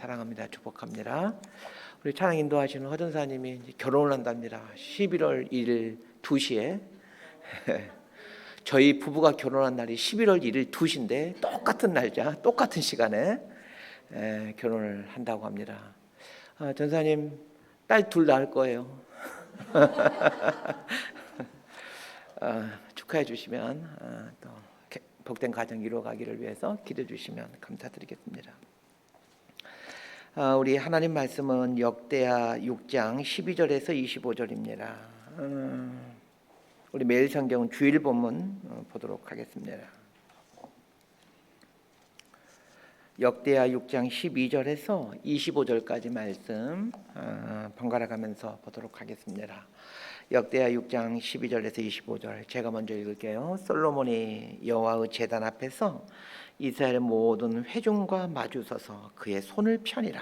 사랑합니다. 축복합니다. 우리 찬양 인도하시는 허전사님이 이제 결혼을 한답니다. 11월 1일 2시에 저희 부부가 결혼한 날이 11월 1일 2시인데 똑같은 날짜, 똑같은 시간에 결혼을 한다고 합니다. 전사님 딸 둘 낳을 거예요. 축하해 주시면 또 복된 가정 이루어가기를 위해서 기도해 주시면 감사드리겠습니다. 우리 하나님 말씀은 역대하 6장 12절에서 25절입니다. 우리 매일 성경 주일 본문 보도록 하겠습니다. 역대하 6장 12절에서 25절까지 말씀 번갈아 가면서 보도록 하겠습니다. 역대하 6장 12절에서 25절 제가 먼저 읽을게요. 솔로몬이 여호와의 제단 앞에서 이스라엘의 모든 회중과 마주서서 그의 손을 펴니라.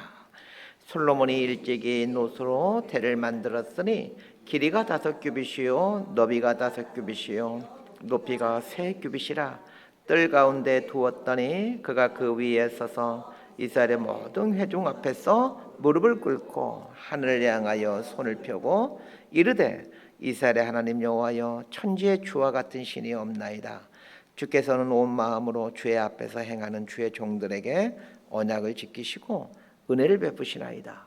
솔로몬이 일찍이 노소로 대를 만들었으니 길이가 5규빗이요 너비가 5규빗이요 높이가 3규빗이라. 뜰 가운데 두었더니 그가 그 위에 서서 이스라엘의 모든 회중 앞에서 무릎을 꿇고 하늘을 향하여 손을 펴고 이르되 이스라엘의 하나님 여호와여 천지의 주와 같은 신이 없나이다. 주께서는 온 마음으로 주의 앞에서 행하는 주의 종들에게 언약을 지키시고 은혜를 베푸시나이다.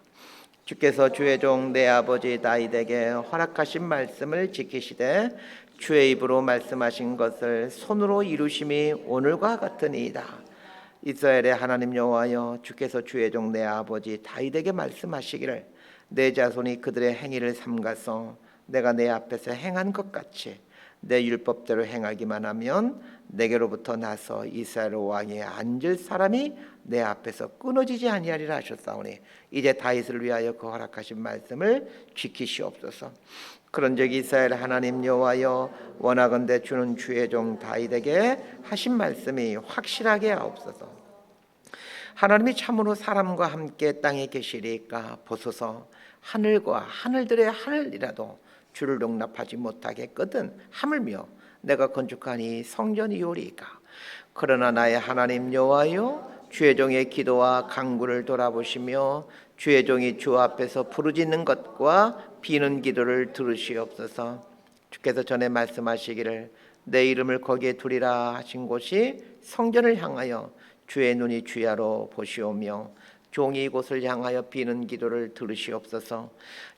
주께서 주의 종 내 아버지 다윗에게 허락하신 말씀을 지키시되 주의 입으로 말씀하신 것을 손으로 이루심이 오늘과 같으니이다. 이스라엘의 하나님 여호와여 주께서 주의 종 내 아버지 다윗에게 말씀하시기를 내 자손이 그들의 행위를 삼가서 내가 내 앞에서 행한 것 같이 내 율법대로 행하기만 하면 내게로부터 나서 이스라엘 왕위에 앉을 사람이 내 앞에서 끊어지지 아니하리라 하셨사오니 이제 다윗을 위하여 그 허락하신 말씀을 지키시옵소서. 그런즉 이스라엘 하나님 여호와여 원하건대 주는 주의 종 다윗에게 하신 말씀이 확실하게 하옵소서. 하나님이 참으로 사람과 함께 땅에 계시리까 보소서. 하늘과 하늘들의 하늘이라도 주를 용납하지 못하겠거든 하물며 내가 건축한 이 성전이오리이까. 그러나 나의 하나님 여호와여 주의 종의 기도와 간구를 돌아보시며 주의 종이 주 앞에서 부르짖는 것과 비는 기도를 들으시옵소서. 주께서 전에 말씀하시기를 내 이름을 거기에 두리라 하신 곳이 성전을 향하여 주의 눈이 주야로 보시오며 종이 이곳을 향하여 비는 기도를 들으시옵소서.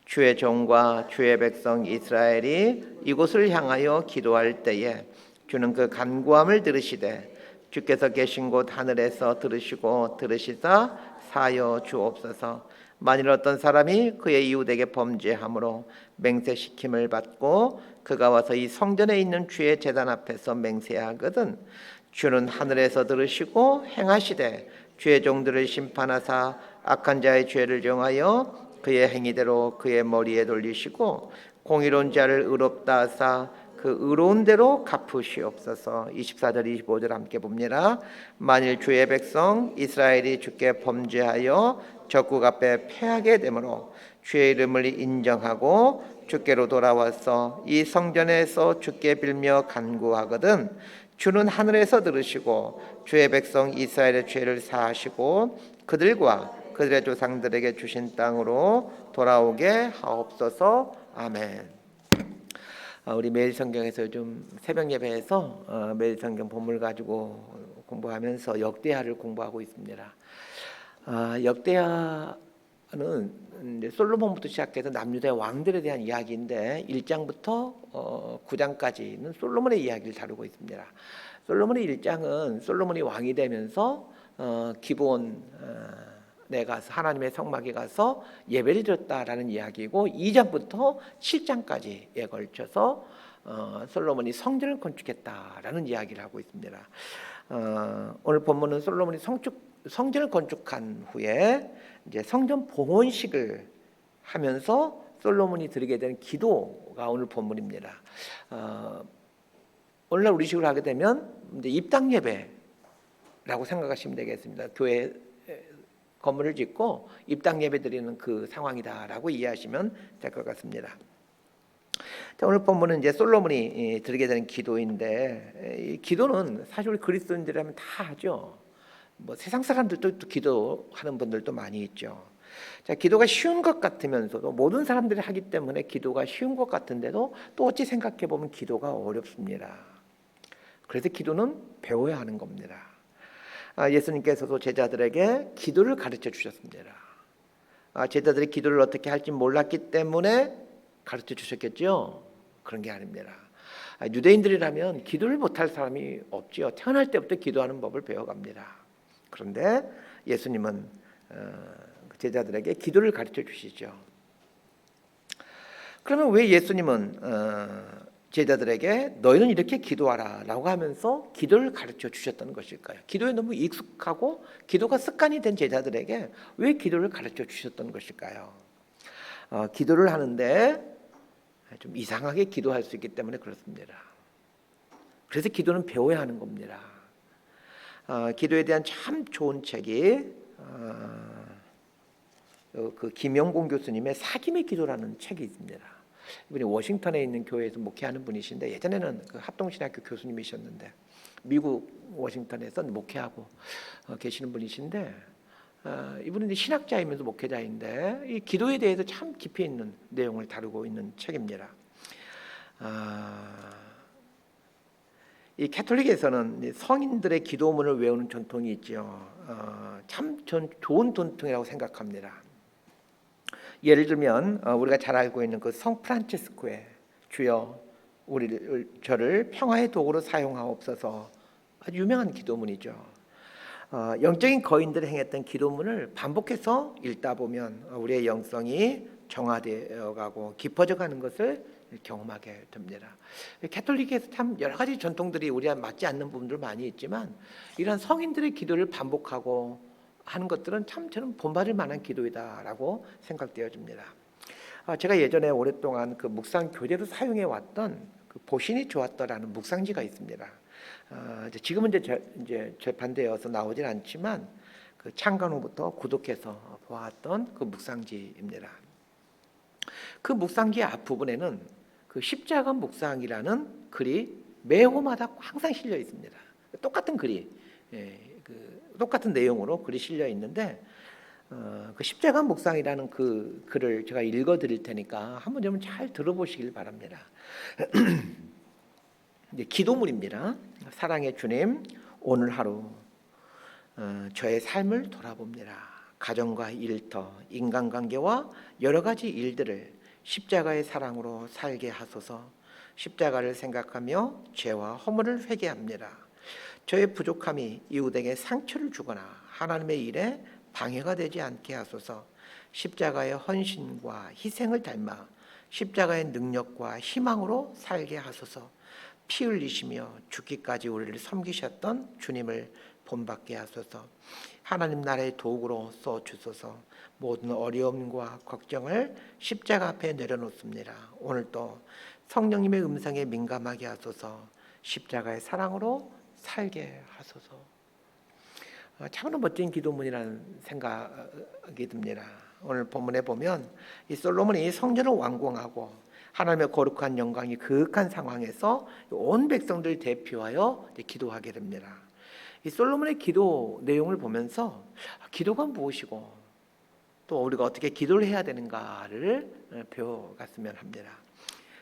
주의 종과 주의 백성 이스라엘이 이곳을 향하여 기도할 때에 주는 그 간구함을 들으시되 주께서 계신 곳 하늘에서 들으시고 들으시사 사여 주옵소서. 만일 어떤 사람이 그의 이웃에게 범죄함으로 맹세시킴을 받고 그가 와서 이 성전에 있는 주의 제단 앞에서 맹세하거든 주는 하늘에서 들으시고 행하시되 주의 종들을 심판하사 악한 자의 죄를 정하여 그의 행위대로 그의 머리에 돌리시고 공의로운 자를 의롭다 하사 그 의로운 대로 갚으시옵소서. 24절 25절 함께 봅니다. 만일 주의 백성 이스라엘이 주께 범죄하여 적국 앞에 패하게 되므로 주의 이름을 인정하고 주께로 돌아와서 이 성전에서 주께 빌며 간구하거든 주는 하늘에서 들으시고 주의 백성 이스라엘의 죄를 사하시고 그들과 그들의 조상들에게 주신 땅으로 돌아오게 하옵소서. 아멘. 우리 매일 성경에서 좀 새벽 예배에서 매일 성경 본문을 가지고 공부하면서 역대하를 공부하고 있습니다. 역대하는 솔로몬부터 시작해서 남유다의 왕들에 대한 이야기인데 1장부터 9장까지는 솔로몬의 이야기를 다루고 있습니다. 솔로몬의 1장은 솔로몬이 왕이 되면서 기브온에 가서 하나님의 성막에 가서 예배를 드렸다라는 이야기고 2장부터 7장까지에 걸쳐서 솔로몬이 성전을 건축했다라는 이야기를 하고 있습니다. 오늘 본문은 솔로몬이 성전을 건축한 후에 이제 성전 봉헌식을 하면서 솔로몬이 드리게 된 기도가 오늘 본문입니다. 오늘날 우리식으로 하게 되면 이제 입당 예배라고 생각하시면 되겠습니다. 교회 건물을 짓고 입당 예배 드리는 그 상황이다라고 이해하시면 될 것 같습니다. 자, 오늘 본문은 이제 솔로몬이 드리게 되는 기도인데 이 기도는 사실 우리 그리스도인들이라면 다 하죠. 뭐 세상 사람들도 또 기도하는 분들도 많이 있죠. 자, 기도가 쉬운 것 같으면서도 모든 사람들이 하기 때문에 기도가 쉬운 것 같은데도 또 어찌 생각해 보면 기도가 어렵습니다. 그래서 기도는 배워야 하는 겁니다. 예수님께서도 제자들에게 기도를 가르쳐 주셨습니다. 제자들이 기도를 어떻게 할지 몰랐기 때문에 가르쳐 주셨겠죠? 그런 게 아닙니다. 유대인들이라면 기도를 못할 사람이 없지요. 태어날 때부터 기도하는 법을 배워갑니다. 그런데 예수님은 제자들에게 기도를 가르쳐 주시죠. 그러면 왜 예수님은 제자들에게 너희는 이렇게 기도하라 라고 하면서 기도를 가르쳐 주셨던 것일까요? 기도에 너무 익숙하고 기도가 습관이 된 제자들에게 왜 기도를 가르쳐 주셨던 것일까요? 기도를 하는데 좀 이상하게 기도할 수 있기 때문에 그렇습니다. 그래서 기도는 배워야 하는 겁니다. 기도에 대한 참 좋은 책이 그 김영곤 교수님의 사김의 기도라는 책이 있습니다. 이분이 워싱턴에 있는 교회에서 목회하는 분이신데 예전에는 그 합동신학교 교수님이셨는데 미국 워싱턴에서 목회하고 계시는 분이신데 이분은 이제 신학자이면서 목회자인데 이 기도에 대해서 참 깊이 있는 내용을 다루고 있는 책입니다. 이 캐톨릭에서는 성인들의 기도문을 외우는 전통이 있죠. 참 좋은 전통이라고 생각합니다. 예를 들면 우리가 잘 알고 있는 그 성 프란치스코의 주여 저를 평화의 도구로 사용하옵소서, 아주 유명한 기도문이죠. 영적인 거인들이 행했던 기도문을 반복해서 읽다 보면 우리의 영성이 정화되어 가고 깊어져 가는 것을 경험하게 됩니다. 캐톨릭에서 참 여러 가지 전통들이 우리와 맞지 않는 부분들 많이 있지만 이런 성인들의 기도를 반복하고 하는 것들은 참 저는 본받을 만한 기도이다라고 생각되어집니다. 제가 예전에 오랫동안 그 묵상 교재로 사용해 왔던 그 보신이 좋았더라는 묵상지가 있습니다. 지금은 이제 재판되어서 나오진 않지만 그 창간 후부터 구독해서 보았던 그 묵상지입니다. 그 묵상지 앞부분에는 그 십자가 묵상이라는 글이 매 호마다 항상 실려 있습니다. 똑같은 글이 똑같은 내용으로 글이 실려 있는데 그 십자가 묵상이라는 그 글을 제가 읽어드릴 테니까 한번 좀 잘 들어보시길 바랍니다. 기도문입니다. 사랑의 주님, 오늘 하루 저의 삶을 돌아봅니다. 가정과 일터, 인간관계와 여러 가지 일들을 십자가의 사랑으로 살게 하소서. 십자가를 생각하며 죄와 허물을 회개합니다. 저의 부족함이 이웃에게 상처를 주거나 하나님의 일에 방해가 되지 않게 하소서. 십자가의 헌신과 희생을 닮아 십자가의 능력과 희망으로 살게 하소서. 피 흘리시며 죽기까지 우리를 섬기셨던 주님을 본받게 하소서. 하나님 나라의 도구로 써주소서. 모든 어려움과 걱정을 십자가 앞에 내려놓습니다. 오늘도 성령님의 음성에 민감하게 하소서. 십자가의 사랑으로 살게 하소서. 참으로 멋진 기도문이라는 생각이 듭니다. 오늘 본문에 보면 이 솔로몬이 성전을 완공하고 하나님의 거룩한 영광이 그윽한 상황에서 온 백성들 대표하여 기도하게 됩니다. 이 솔로몬의 기도 내용을 보면서 기도가 무엇이고 또 우리가 어떻게 기도를 해야 되는가를 배워갔으면 합니다.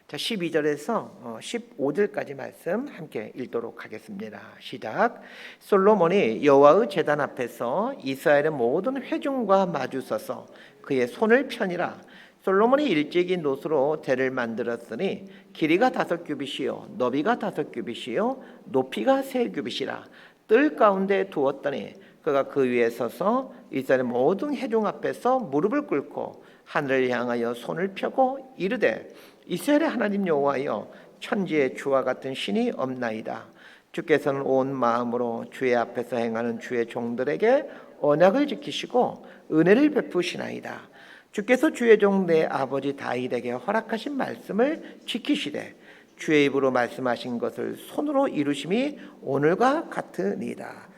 자, 12절에서 15절까지 말씀 함께 읽도록 하겠습니다. 시작. 솔로몬이 여호와의 제단 앞에서 이스라엘의 모든 회중과 마주서서 그의 손을 펴니라. 솔로몬이 일찍이 노수로 대를 만들었으니 길이가 5규빗이요 너비가 5규빗이요 높이가 3규빗이라. 뜰 가운데 두었더니 그가 그 위에 서서 이스라엘 모든 회중 앞에서 무릎을 꿇고 하늘을 향하여 손을 펴고 이르되 이스라엘의 하나님 여호와여, 천지에 주와 같은 신이 없나이다. 주께서는 온 마음으로 주의 앞에서 행하는 주의 종들에게 언약을 지키시고 은혜를 베푸시나이다. 주께서 주의 종 내 아버지 다윗에게 허락하신 말씀을 지키시되 주의 입으로 말씀하신 것을 손으로 이루심이 오늘과 같으니이다.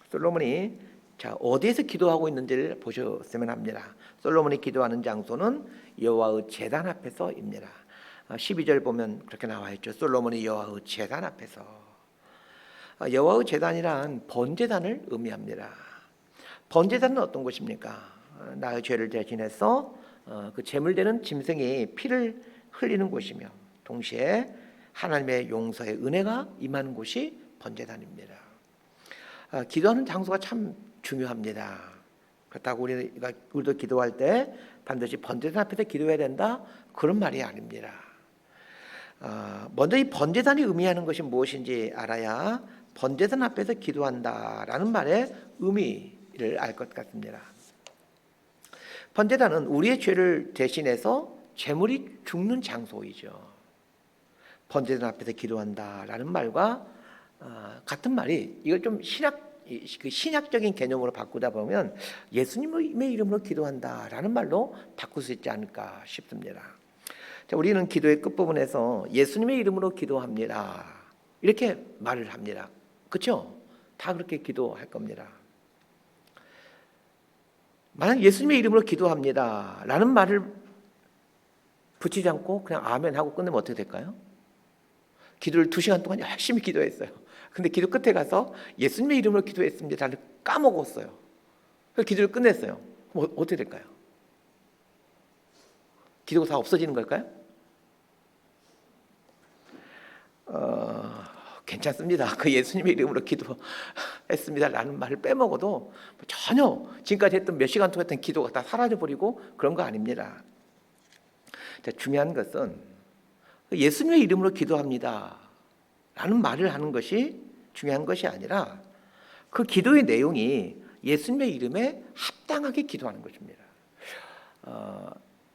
솔로몬이 어디에서 기도하고 있는지를 보셨으면 합니다. 솔로몬이 기도하는 장소는 여호와의 제단 앞에서입니다. 12절 보면 그렇게 나와 있죠. 솔로몬이 여호와의 제단 앞에서. 여호와의 제단이란 번제단을 의미합니다. 번제단은 어떤 것입니까? 나의 죄를 대신해서 그 제물되는 짐승이 피를 흘리는 곳이며 동시에 하나님의 용서의 은혜가 임하는 곳이 번제단입니다. 기도하는 장소가 참 중요합니다. 그렇다고 우리도 기도할 때 반드시 번제단 앞에서 기도해야 된다, 그런 말이 아닙니다. 먼저 이 번제단이 의미하는 것이 무엇인지 알아야 번제단 앞에서 기도한다라는 말의 의미를 알 것 같습니다. 번제단은 우리의 죄를 대신해서 제물이 죽는 장소이죠. 번제단 앞에서 기도한다라는 말과 같은 말이, 이걸 좀 신약적인 개념으로 바꾸다 보면 예수님의 이름으로 기도한다라는 말로 바꿀 수 있지 않을까 싶습니다. 자, 우리는 기도의 끝부분에서 예수님의 이름으로 기도합니다, 이렇게 말을 합니다. 그렇죠? 다 그렇게 기도할 겁니다. 만약 예수님의 이름으로 기도합니다 라는 말을 붙이지 않고 그냥 아멘 하고 끝내면 어떻게 될까요? 기도를 2시간 동안 열심히 기도했어요. 근데 기도 끝에 가서 예수님의 이름으로 기도했습니다를 까먹었어요. 그래서 기도를 끝냈어요. 그럼 어떻게 될까요? 기도가 다 없어지는 걸까요? 괜찮습니다. 그 예수님의 이름으로 기도했습니다라는 말을 빼먹어도 전혀 지금까지 했던 몇 시간 동안 했던 기도가 다 사라져버리고 그런 거 아닙니다. 자, 중요한 것은 예수님의 이름으로 기도합니다 라는 말을 하는 것이 중요한 것이 아니라 그 기도의 내용이 예수님의 이름에 합당하게 기도하는 것입니다.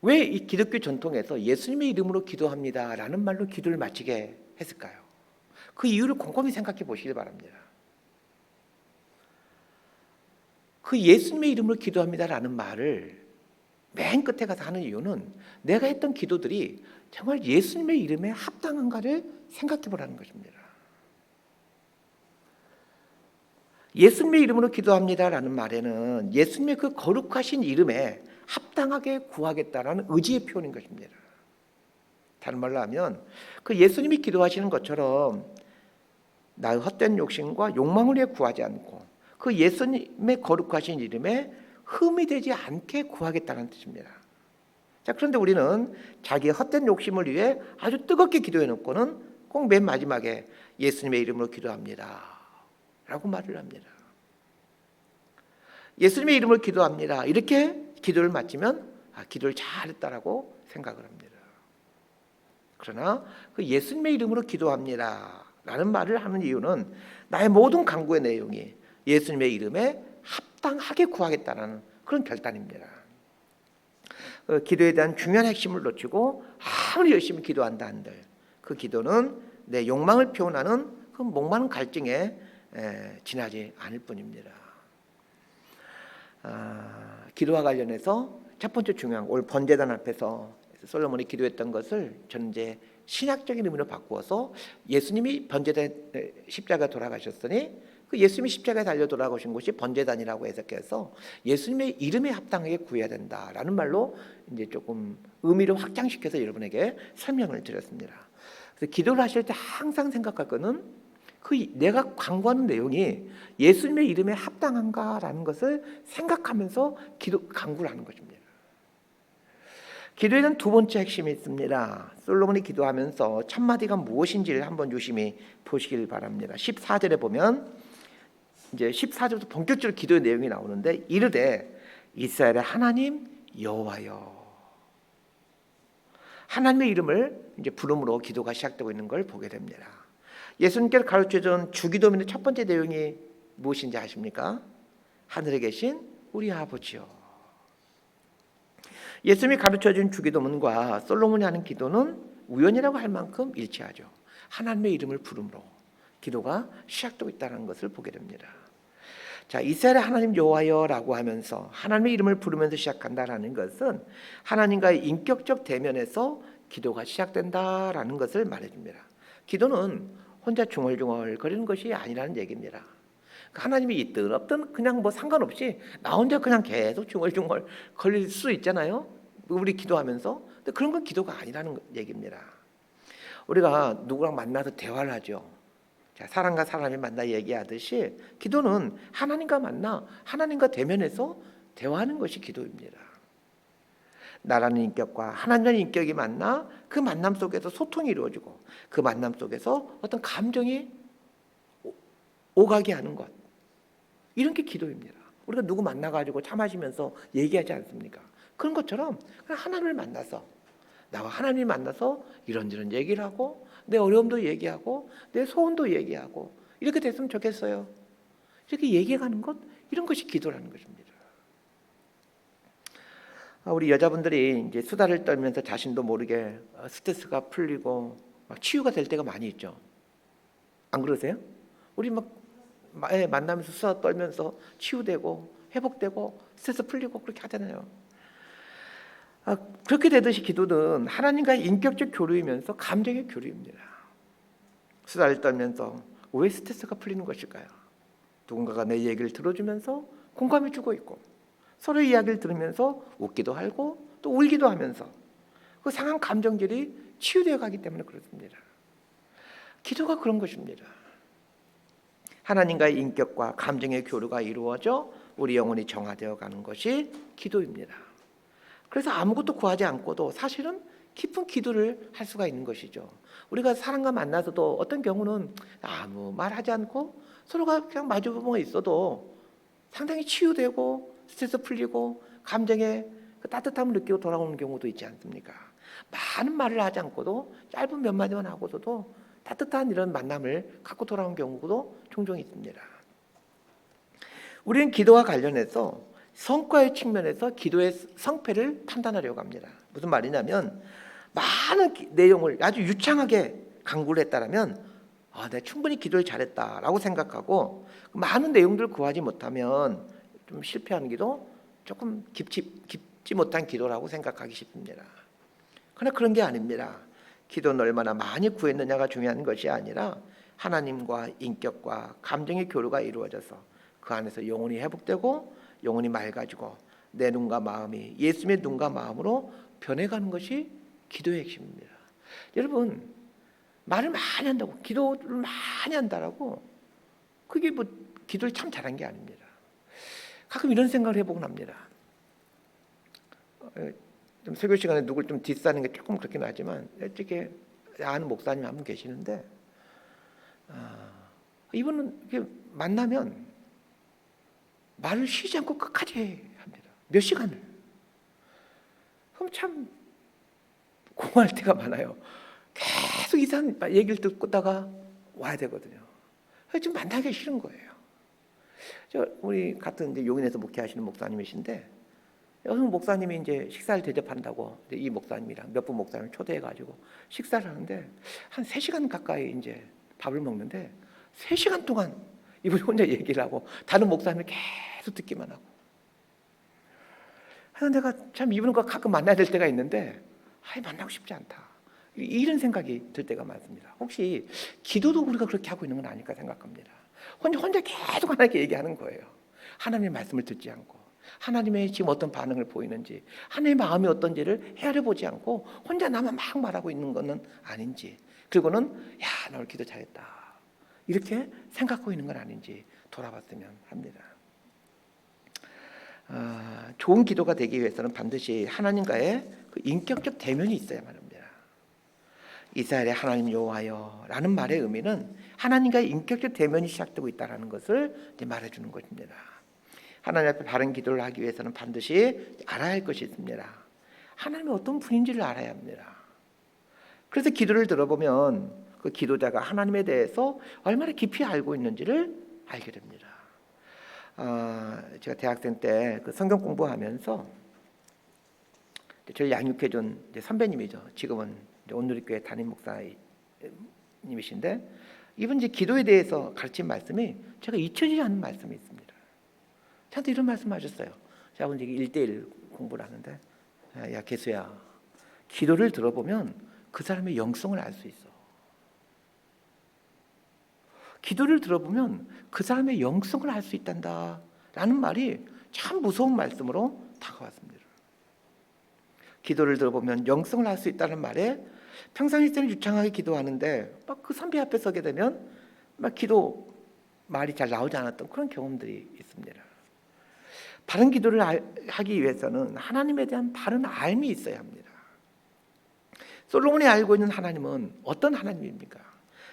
왜 이 기독교 전통에서 예수님의 이름으로 기도합니다 라는 말로 기도를 마치게 했을까요? 그 이유를 곰곰이 생각해 보시길 바랍니다. 그 예수님의 이름으로 기도합니다 라는 말을 맨 끝에 가서 하는 이유는 내가 했던 기도들이 정말 예수님의 이름에 합당한가를 생각해 보라는 것입니다. 예수님의 이름으로 기도합니다라는 말에는 예수님의 그 거룩하신 이름에 합당하게 구하겠다라는 의지의 표현인 것입니다. 다른 말로 하면 그 예수님이 기도하시는 것처럼 나의 헛된 욕심과 욕망을 위해 구하지 않고 그 예수님의 거룩하신 이름에 흠이 되지 않게 구하겠다는 뜻입니다. 자, 그런데 우리는 자기의 헛된 욕심을 위해 아주 뜨겁게 기도해 놓고는 꼭 맨 마지막에 예수님의 이름으로 기도합니다 라고 말을 합니다. 예수님의 이름으로 기도합니다 이렇게 기도를 마치면 기도를 잘했다라고 생각을 합니다. 그러나 그 예수님의 이름으로 기도합니다 라는 말을 하는 이유는 나의 모든 간구의 내용이 예수님의 이름에 합당하게 구하겠다는 그런 결단입니다. 기도에 대한 중요한 핵심을 놓치고 아무리 열심히 기도한다 한들 그 기도는 내 욕망을 표현하는 그 목마른 갈증에 지나지 않을 뿐입니다. 기도와 관련해서 첫 번째 중요한 올 번제단 앞에서 솔로몬이 기도했던 것을 저는 이제 신학적인 의미로 바꾸어서 예수님이 번제단 십자가 돌아가셨으니 그 예수님이 십자가에 달려 돌아가신 곳이 번제단이라고 해석해서 예수님의 이름에 합당하게 구해야 된다라는 말로 이제 조금 의미를 확장시켜서 여러분에게 설명을 드렸습니다. 그래서 기도를 하실 때 항상 생각할 거는 그 내가 간구하는 내용이 예수님의 이름에 합당한가라는 것을 생각하면서 간구를 하는 것입니다. 기도에는 두 번째 핵심이 있습니다. 솔로몬이 기도하면서 첫 마디가 무엇인지를 한번 유심히 보시길 바랍니다. 14절에 보면 이제 14절부터 본격적으로 기도의 내용이 나오는데 이르되 이스라엘의 하나님 여호와여, 하나님의 이름을 이제 부름으로 기도가 시작되고 있는 걸 보게 됩니다. 예수님께서 가르쳐준 주기도문의 첫 번째 내용이 무엇인지 아십니까? 하늘에 계신 우리 아버지요. 예수님이 가르쳐준 주기도문과 솔로몬이 하는 기도는 우연이라고 할 만큼 일치하죠. 하나님의 이름을 부름으로 기도가 시작되고 있다는 것을 보게 됩니다. 자, 이스라엘의 하나님 여호와여라고 하면서 하나님의 이름을 부르면서 시작한다라는 것은 하나님과의 인격적 대면에서 기도가 시작된다라는 것을 말해줍니다. 기도는 혼자 중얼중얼 거리는 것이 아니라는 얘기입니다. 하나님이 있든 없든 그냥 뭐 상관없이 나 혼자 그냥 계속 중얼중얼 걸릴 수 있잖아요. 우리 기도하면서. 근데 그런 건 기도가 아니라는 얘기입니다. 우리가 누구랑 만나서 대화를 하죠. 자, 사람과 사람이 만나 얘기하듯이 기도는 하나님과 만나 하나님과 대면해서 대화하는 것이 기도입니다. 나라는 인격과 하나님의 인격이 만나 그 만남 속에서 소통이 이루어지고 그 만남 속에서 어떤 감정이 오가게 하는 것, 이런 게 기도입니다. 우리가 누구 만나가지고 차 마시면서 얘기하지 않습니까? 그런 것처럼 그냥 하나님을 만나서, 나와 하나님을 만나서 이런저런 얘기를 하고 내 어려움도 얘기하고 내 소원도 얘기하고 이렇게 됐으면 좋겠어요. 이렇게 얘기해가는 것, 이런 것이 기도라는 것입니다. 우리 여자분들이 이제 수다를 떨면서 자신도 모르게 스트레스가 풀리고 막 치유가 될 때가 많이 있죠. 안 그러세요? 우리 막 만나면서 수다 떨면서 치유되고 회복되고 스트레스 풀리고 그렇게 하잖아요. 그렇게 되듯이 기도는 하나님과의 인격적 교류이면서 감정의 교류입니다. 수다를 떨면서 왜 스트레스가 풀리는 것일까요? 누군가가 내 얘기를 들어주면서 공감해 주고 있고, 서로의 이야기를 들으면서 웃기도 하고 또 울기도 하면서 그 상한 감정들이 치유되어 가기 때문에 그렇습니다. 기도가 그런 것입니다. 하나님과의 인격과 감정의 교류가 이루어져 우리 영혼이 정화되어 가는 것이 기도입니다. 그래서 아무것도 구하지 않고도 사실은 깊은 기도를 할 수가 있는 것이죠. 우리가 사람과 만나서도 어떤 경우는 아무 말하지 않고 서로가 그냥 마주보고 있어도 상당히 치유되고 스트레스 풀리고 감정의 그 따뜻함을 느끼고 돌아오는 경우도 있지 않습니까? 많은 말을 하지 않고도 짧은 몇 마디만 하고서도 따뜻한 이런 만남을 갖고 돌아오는 경우도 종종 있습니다. 우리는 기도와 관련해서 성과의 측면에서 기도의 성패를 판단하려고 합니다. 무슨 말이냐면 많은 내용을 아주 유창하게 강구를 했다라면 내가 충분히 기도를 잘했다라고 생각하고 많은 내용들을 구하지 못하면 좀 실패하는 기도, 조금 깊지 못한 기도라고 생각하기 쉽습니다. 그러나 그런 게 아닙니다. 기도는 얼마나 많이 구했느냐가 중요한 것이 아니라 하나님과 인격과 감정의 교류가 이루어져서 그 안에서 영혼이 회복되고 영혼이 맑아지고 내 눈과 마음이 예수님의 눈과 마음으로 변해가는 것이 기도의 핵심입니다. 여러분, 말을 많이 한다고, 기도를 많이 한다라고 그게 뭐 기도를 참 잘한 게 아닙니다. 가끔 이런 생각을 해보곤 합니다. 좀 설교 시간에 누굴 좀 디스하는 게 조금 그렇긴 하지만 어떻게 아는 목사님 한 분 계시는데 이분은 이렇게 만나면 말을 쉬지 않고 끝까지 합니다. 몇 시간을. 그럼 참 공허할 때가 많아요. 계속 이상한 얘기를 듣다가 와야 되거든요. 좀 만나기 싫은 거예요. 우리 같은 이제 용인에서 목회하시는 목사님이신데, 여기 목사님이 이제 식사를 대접한다고 이 목사님이랑 몇 분 목사님을 초대해가지고 식사를 하는데 한 3시간 가까이 이제 밥을 먹는데 3시간 동안 이분이 혼자 얘기를 하고 다른 목사님이 계속 듣기만 하고. 그래서 내가 참 이분과 가끔 만나야 될 때가 있는데 만나고 싶지 않다. 이런 생각이 들 때가 많습니다. 혹시 기도도 우리가 그렇게 하고 있는 건 아닐까 생각합니다. 혼자 계속 하나님께 얘기하는 거예요. 하나님의 말씀을 듣지 않고 하나님의 지금 어떤 반응을 보이는지 하나님의 마음이 어떤지를 헤아려보지 않고 혼자 나만 막 말하고 있는 것은 아닌지, 그리고는 나 오늘 기도 잘했다 이렇게 생각하고 있는 건 아닌지 돌아봤으면 합니다. 좋은 기도가 되기 위해서는 반드시 하나님과의 그 인격적 대면이 있어야만 합니다. 이스라엘의 하나님 여호와여 라는 말의 의미는 하나님과의 인격적 대면이 시작되고 있다는 것을 말해주는 것입니다. 하나님 앞에 바른 기도를 하기 위해서는 반드시 알아야 할 것이 있습니다. 하나님이 어떤 분인지를 알아야 합니다. 그래서 기도를 들어보면 그 기도자가 하나님에 대해서 얼마나 깊이 알고 있는지를 알게 됩니다. 제가 대학생 때 그 성경 공부하면서 저를 양육해준 선배님이죠. 지금은 온누리교회 담임 목사님이신데 이분 이제 기도에 대해서 가르친 말씀이 제가 잊혀지지 않는 말씀이 있습니다. 저한테 이런 말씀하셨어요. 제가 이제 1:1 공부를 하는데, 야 개수야, 기도를 들어보면 그 사람의 영성을 알 수 있어. 기도를 들어보면 그 사람의 영성을 알 수 있단다라는 말이 참 무서운 말씀으로 다가왔습니다. 기도를 들어보면 영성을 알 수 있다는 말에 평상시 때는 유창하게 기도하는데 막 그 선배 앞에 서게 되면 막 기도 말이 잘 나오지 않았던 그런 경험들이 있습니다. 바른 기도를 하기 위해서는 하나님에 대한 바른 알미 있어야 합니다. 솔로몬이 알고 있는 하나님은 어떤 하나님입니까?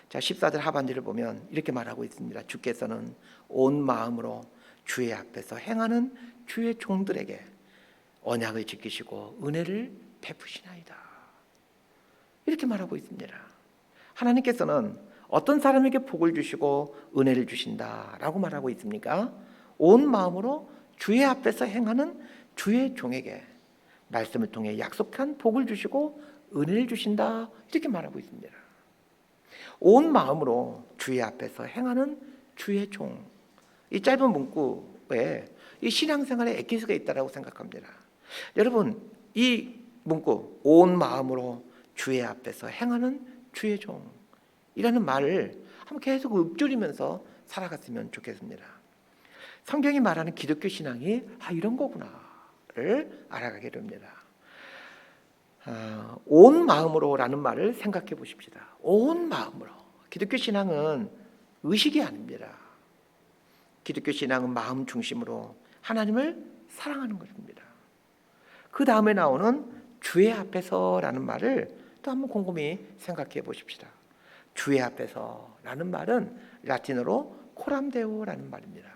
자, 14절 하반절을 보면 이렇게 말하고 있습니다. 주께서는 온 마음으로 주의 앞에서 행하는 주의 종들에게 언약을 지키시고 은혜를 베푸시나이다. 이렇게 말하고 있습니다. 하나님께서는 어떤 사람에게 복을 주시고 은혜를 주신다라고 말하고 있습니까? 온 마음으로 주의 앞에서 행하는 주의 종에게 말씀을 통해 약속한 복을 주시고 은혜를 주신다, 이렇게 말하고 있습니다. 온 마음으로 주의 앞에서 행하는 주의 종, 이 짧은 문구에 이 신앙생활의 엑기스가 있다고 생각합니다. 여러분, 이 문구 온 마음으로 주의 앞에서 행하는 주의 종이라는 말을 한번 계속 읊조리면서 살아갔으면 좋겠습니다. 성경이 말하는 기독교 신앙이 이런 거구나를 알아가게 됩니다. 온 마음으로라는 말을 생각해 보십시다. 온 마음으로. 기독교 신앙은 의식이 아닙니다. 기독교 신앙은 마음 중심으로 하나님을 사랑하는 것입니다. 그 다음에 나오는 주의 앞에서라는 말을 또 한번 곰곰이 생각해 보십시다. 주의 앞에서라는 말은 라틴어로 코람데오라는 말입니다.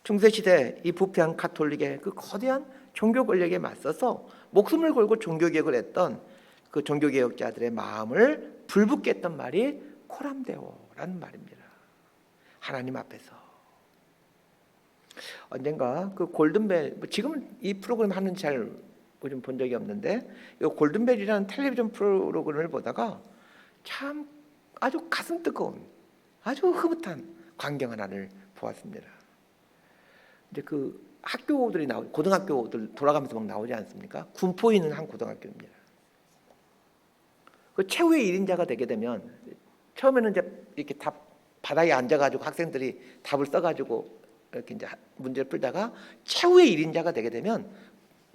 중세시대 이 부패한 가톨릭의 그 거대한 종교 권력에 맞서서 목숨을 걸고 종교개혁을 했던 그 종교개혁자들의 마음을 불붙게 했던 말이 코람데오라는 말입니다. 하나님 앞에서. 언젠가 그 골든벨, 지금은 이 프로그램 하는지 잘 본 적이 없는데 이 골든벨이라는 텔레비전 프로그램을 보다가 참 아주 가슴 뜨거운 아주 흐뭇한 광경 하나를 보았습니다. 이제 그 학교들이 고등학교들 돌아가면서 막 나오지 않습니까? 군포에 있는 한 고등학교입니다. 그 최후의 1인자가 되게 되면 처음에는 이제 이렇게 바닥에 앉아가지고 학생들이 답을 써가지고 이렇게 이제 문제를 풀다가 최후의 1인자가 되게 되면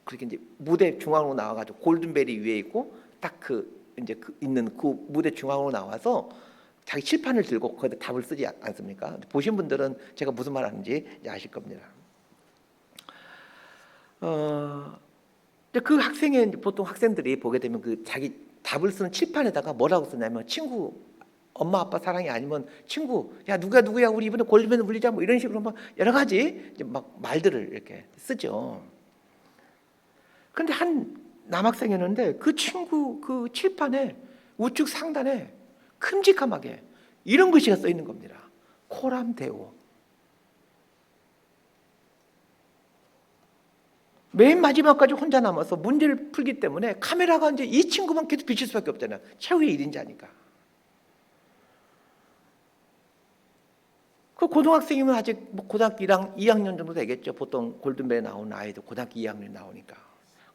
그렇게 이제 무대 중앙으로 나와가지고 골든벨이 위에 있고 딱 있는 그 무대 중앙으로 나와서 자기 칠판을 들고 거기다 답을 쓰지 않습니까? 보신 분들은 제가 무슨 말 하는지 아실 겁니다. 그 학생의 보통 학생들이 보게 되면 그 자기 답을 쓰는 칠판에다가 뭐라고 쓰냐면 친구, 엄마 아빠 사랑이 아니면 친구, 야 누구야 우리 이번에 골든벨 울리자 뭐 이런 식으로 막 여러 가지 이제 막 말들을 이렇게 쓰죠. 그런데 한 남학생이었는데 그 친구 그 칠판에 우측 상단에 큼직함하게 이런 글씨가 써 있는 겁니다. 코람데오. 맨 마지막까지 혼자 남아서 문제를 풀기 때문에 카메라가 이제 이 친구만 계속 비칠 수밖에 없잖아요. 최후의 1인자니까. 그 고등학생이면 아직 뭐 고등학교 2학년 정도 되겠죠. 보통 골든벨에 나오는 아이도 고등학교 2학년 나오니까.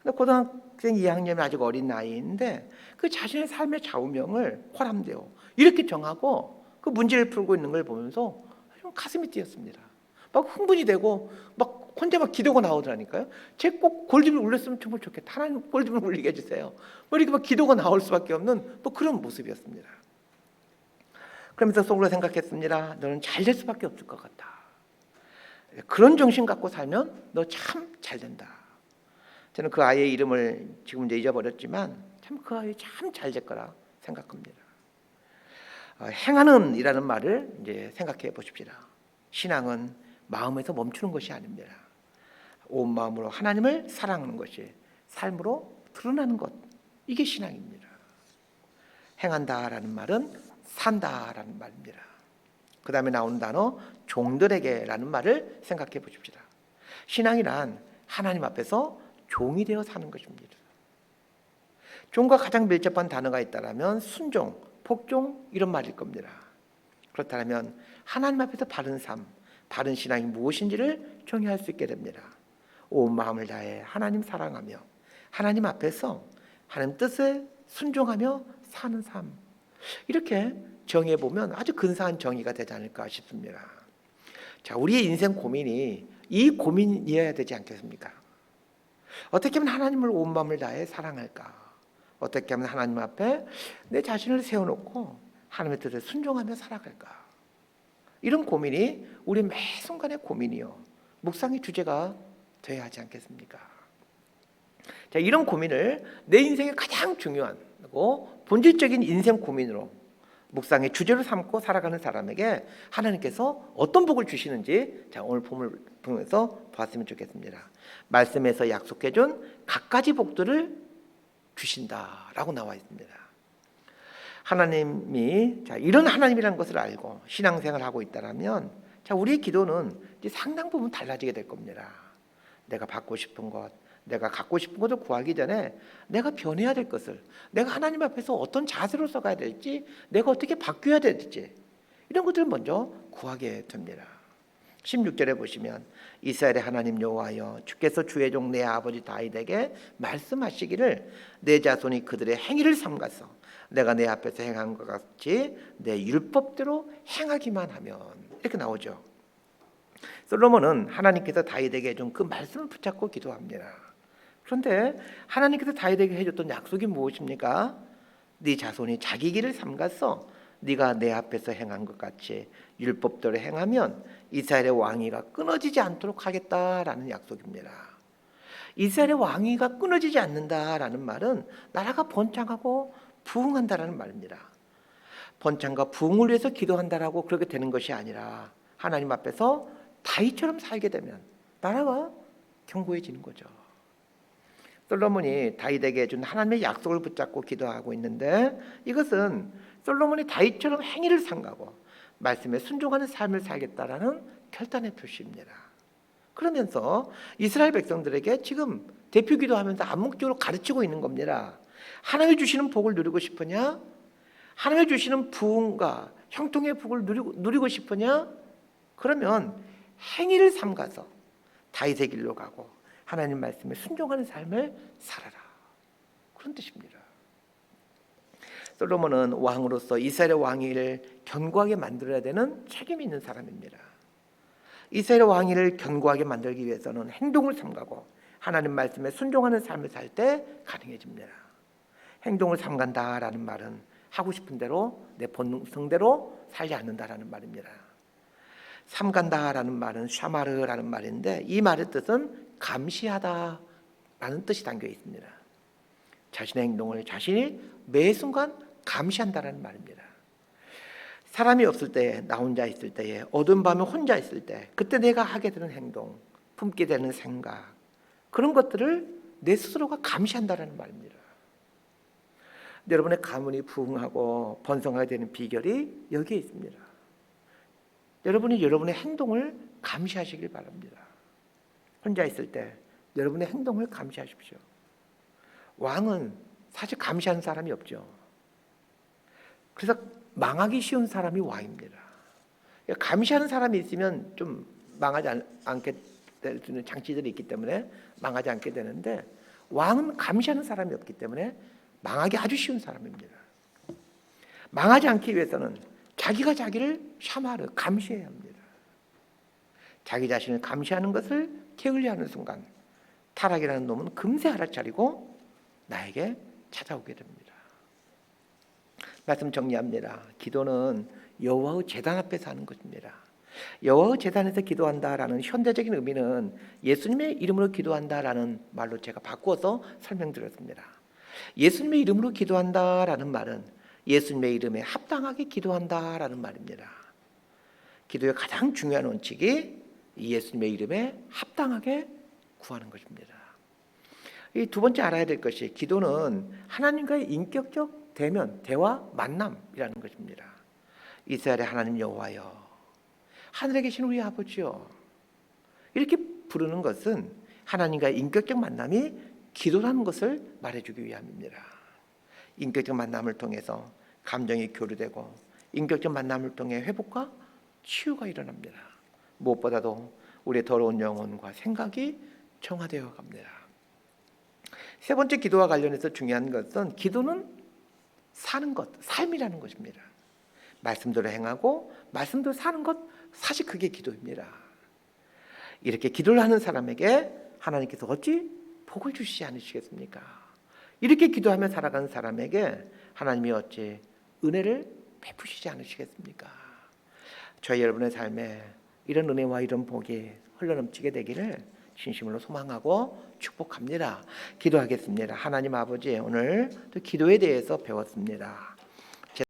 근데 고등학생 2학년은 아직 어린 나이인데 그 자신의 삶의 좌우명을 코람데오 이렇게 정하고 그 문제를 풀고 있는 걸 보면서 좀 가슴이 뛰었습니다. 막 흥분이 되고 막 혼자 막 기도가 나오더라니까요. 제 꼭 골든벨 울렸으면 정말 좋겠다. 하나님 골든벨 울리게 해주세요. 뭐 이렇게 막 기도가 나올 수밖에 없는 뭐 그런 모습이었습니다. 그러면서 속으로 생각했습니다. 너는 잘 될 수밖에 없을 것 같다. 그런 정신 갖고 살면 너 참 잘 된다. 저는 그 아이의 이름을 지금 이제 잊어버렸지만 참 그 아이 참 잘 될 거라 생각합니다. 행하는 이라는 말을 이제 생각해 보십시다. 신앙은 마음에서 멈추는 것이 아닙니다. 온 마음으로 하나님을 사랑하는 것이 삶으로 드러나는 것, 이게 신앙입니다. 행한다라는 말은 산다라는 말입니다. 그 다음에 나오는 단어 종들에게라는 말을 생각해 보십시다. 신앙이란 하나님 앞에서 종이 되어 사는 것입니다. 종과 가장 밀접한 단어가 있다면 순종, 복종 이런 말일 겁니다. 그렇다면 하나님 앞에서 바른 삶, 바른 신앙이 무엇인지를 정의할 수 있게 됩니다. 온 마음을 다해 하나님 사랑하며 하나님 앞에서 하나님 뜻에 순종하며 사는 삶, 이렇게 정의해 보면 아주 근사한 정의가 되지 않을까 싶습니다. 자, 우리의 인생 고민이 이 고민이어야 되지 않겠습니까? 어떻게 하면 하나님을 온 마음을 다해 사랑할까? 어떻게 하면 하나님 앞에 내 자신을 세워놓고 하나님의 뜻에 순종하며 살아갈까? 이런 고민이 우리 매 순간의 고민이요, 묵상의 주제가 되어야 하지 않겠습니까? 자, 이런 고민을 내 인생의 가장 중요하고 본질적인 인생 고민으로 묵상의 주제로 삼고 살아가는 사람에게 하나님께서 어떤 복을 주시는지, 자, 오늘 본문을 통해서 보았으면 좋겠습니다. 말씀에서 약속해준 갖가지 복들을 주신다라고 나와 있습니다. 하나님이, 자, 이런 하나님이라는 것을 알고 신앙생활을 하고 있다면, 자, 우리의 기도는 이제 상당 부분 달라지게 될 겁니다. 내가 받고 싶은 것, 내가 갖고 싶은 것을 구하기 전에 내가 변해야 될 것을, 내가 하나님 앞에서 어떤 자세로 서가야 될지, 내가 어떻게 바뀌어야 될지, 이런 것들을 먼저 구하게 됩니다. 16절에 보시면 이스라엘의 하나님 여호와여, 주께서 주의 종 내 아버지 다윗에게 말씀하시기를 내 자손이 그들의 행위를 삼가서 내가 내 앞에서 행한 것 같이 내 율법대로 행하기만 하면, 이렇게 나오죠. 솔로몬은 하나님께서 다윗에게 해준 그 말씀을 붙잡고 기도합니다. 그런데 하나님께서 다윗에게 해줬던 약속이 무엇입니까? 네 자손이 자기 길을 삼가서 네가 내 앞에서 행한 것 같이 율법대로 행하면 이스라엘의 왕위가 끊어지지 않도록 하겠다라는 약속입니다. 이스라엘의 왕위가 끊어지지 않는다라는 말은 나라가 번창하고 부흥한다라는 말입니다. 번창과 부흥을 위해서 기도한다라고 그렇게 되는 것이 아니라 하나님 앞에서 다윗처럼 살게 되면 나라가 견고해지는 거죠. 솔로몬이 다윗에게 준 하나님의 약속을 붙잡고 기도하고 있는데, 이것은 솔로몬이 다윗처럼 행위를 삼가고 말씀에 순종하는 삶을 살겠다라는 결단의 표시입니다. 그러면서 이스라엘 백성들에게 지금 대표 기도하면서 암묵적으로 가르치고 있는 겁니다. 하나님이 주시는 복을 누리고 싶으냐? 하나님이 주시는 부흥과 형통의 복을 누리고 싶으냐? 그러면 행위를 삼가서 다윗의 길로 가고 하나님 말씀에 순종하는 삶을 살아라, 그런 뜻입니다. 솔로몬은 왕으로서 이스라엘의 왕위를 견고하게 만들어야 되는 책임이 있는 사람입니다. 이스라엘의 왕위를 견고하게 만들기 위해서는 행동을 삼가고 하나님 말씀에 순종하는 삶을 살 때 가능해집니다. 행동을 삼간다라는 말은 하고 싶은 대로 내 본성대로 살지 않는다라는 말입니다. 삼간다라는 말은 샤마르라는 말인데, 이 말의 뜻은 감시하다라는 뜻이 담겨 있습니다. 자신의 행동을 자신이 매 순간 감시한다라는 말입니다. 사람이 없을 때, 나 혼자 있을 때에, 어두운 밤에 혼자 있을 때, 그때 내가 하게 되는 행동, 품게 되는 생각, 그런 것들을 내 스스로가 감시한다라는 말입니다. 여러분의 가문이 부흥하고 번성하게 되는 비결이 여기에 있습니다. 여러분이 여러분의 행동을 감시하시길 바랍니다. 혼자 있을 때 여러분의 행동을 감시하십시오. 왕은 사실 감시하는 사람이 없죠. 그래서 망하기 쉬운 사람이 왕입니다. 감시하는 사람이 있으면 좀 망하지 않게 되는 장치들이 있기 때문에 망하지 않게 되는데, 왕은 감시하는 사람이 없기 때문에 망하기 아주 쉬운 사람입니다. 망하지 않기 위해서는 자기가 자기를 샤마르, 감시해야 합니다. 자기 자신을 감시하는 것을 게을리하는 순간 타락이라는 놈은 금세 알아차리고 나에게 찾아오게 됩니다. 말씀 정리합니다. 기도는 여호와의 제단 앞에서 하는 것입니다. 여호와의 제단에서 기도한다라는 현대적인 의미는 예수님의 이름으로 기도한다라는 말로 제가 바꾸어서 설명드렸습니다. 예수님의 이름으로 기도한다라는 말은 예수님의 이름에 합당하게 기도한다라는 말입니다. 기도의 가장 중요한 원칙이 예수님의 이름에 합당하게 구하는 것입니다. 이 두 번째 알아야 될 것이, 기도는 하나님과의 인격적 대면, 대화, 만남이라는 것입니다. 이스라엘의 하나님 여호와여, 하늘에 계신 우리 아버지요, 이렇게 부르는 것은 하나님과의 인격적 만남이 기도라는 것을 말해주기 위함입니다. 인격적 만남을 통해서 감정이 교류되고 인격적 만남을 통해 회복과 치유가 일어납니다. 무엇보다도 우리의 더러운 영혼과 생각이 정화되어 갑니다. 세 번째, 기도와 관련해서 중요한 것은 기도는 사는 것, 삶이라는 것입니다. 말씀대로 행하고 말씀대로 사는 것, 사실 그게 기도입니다. 이렇게 기도를 하는 사람에게 하나님께서 어찌 복을 주시지 않으시겠습니까? 이렇게 기도하며 살아가는 사람에게 하나님이 어찌 은혜를 베푸시지 않으시겠습니까? 저희 여러분의 삶에 이런 은혜와 이런 복이 흘러넘치게 되기를 진심으로 소망하고 축복합니다. 기도하겠습니다. 하나님 아버지, 오늘 또 기도에 대해서 배웠습니다.